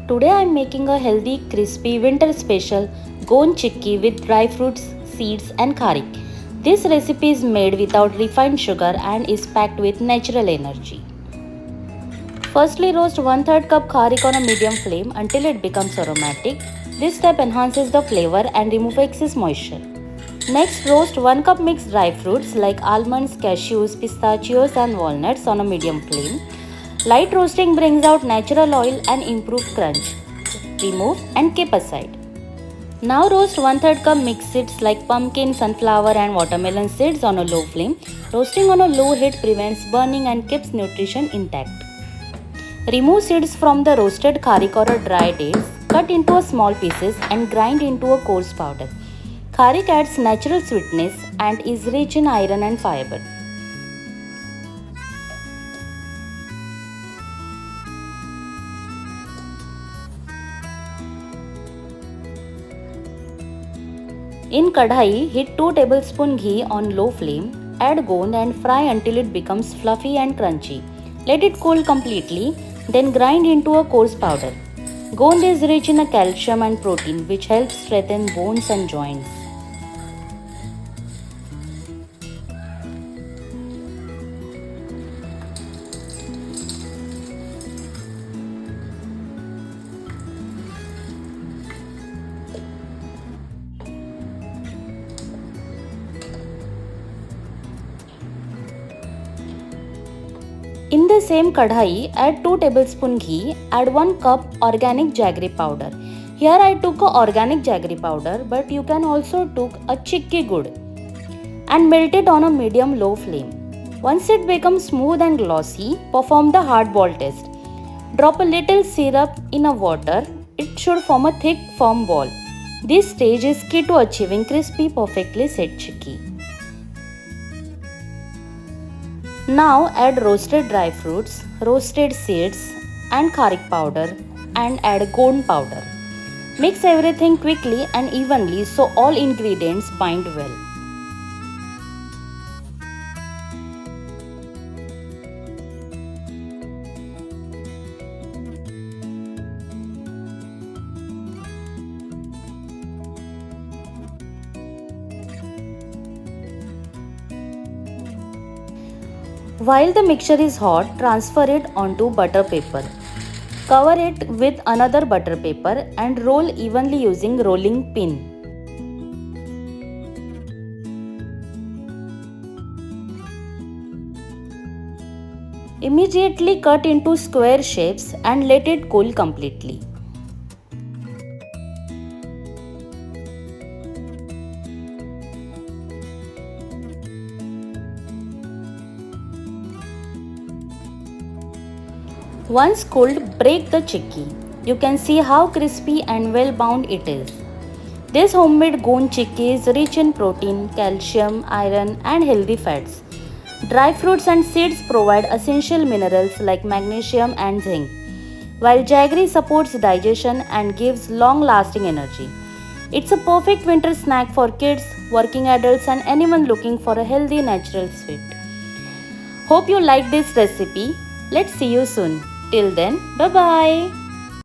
Today I am making a healthy, crispy winter special Ghee chikki with dry fruits, seeds and kharik. This recipe is made without refined sugar and is packed with natural energy. Firstly, roast 1/3 cup kharik on a medium flame until it becomes aromatic. This step enhances the flavor and removes excess moisture. Next, roast 1 cup mixed dry fruits like almonds, cashews, pistachios and walnuts on a medium flame. Light roasting brings out natural oil and improved crunch. Remove and keep aside. Now roast 1/3 cup mixed seeds like pumpkin, sunflower and watermelon seeds on a low flame. Roasting on a low heat prevents burning and keeps nutrition intact. Remove seeds from the roasted kharik or dry dates. Cut into small pieces and grind into a coarse powder. Kharik adds natural sweetness and is rich in iron and fiber. In kadhai, heat 2 tablespoons ghee on low flame. Add ghee and fry until it becomes fluffy and crunchy. Let it cool completely, then grind into a coarse powder. Ghee is rich in calcium and protein which helps strengthen bones and joints. In the same kadhai, add 2 tablespoons ghee, add 1 cup organic jaggery powder. Here I took a organic jaggery powder, but you can also took a chikki gur and melt it on a medium-low flame. Once it becomes smooth and glossy, perform the hard ball test. Drop a little syrup in a water. It should form a thick, firm ball. This stage is key to achieving crispy, perfectly set chikki. Now add roasted dry fruits, roasted seeds and kharik powder and add ghee powder. Mix everything quickly and evenly so all ingredients bind well. While the mixture is hot, transfer it onto butter paper. Cover it with another butter paper and roll evenly using rolling pin. Immediately cut into square shapes and let it cool completely. Once cooled, break the chikki. You can see how crispy and well bound it is. This homemade Ghee chikki is rich in protein, calcium, iron and healthy fats. Dry fruits and seeds provide essential minerals like magnesium and zinc, while jaggery supports digestion and gives long-lasting energy. It's a perfect winter snack for kids, working adults and anyone looking for a healthy natural sweet. Hope you like this recipe. Let's see you soon. Till then, bye-bye.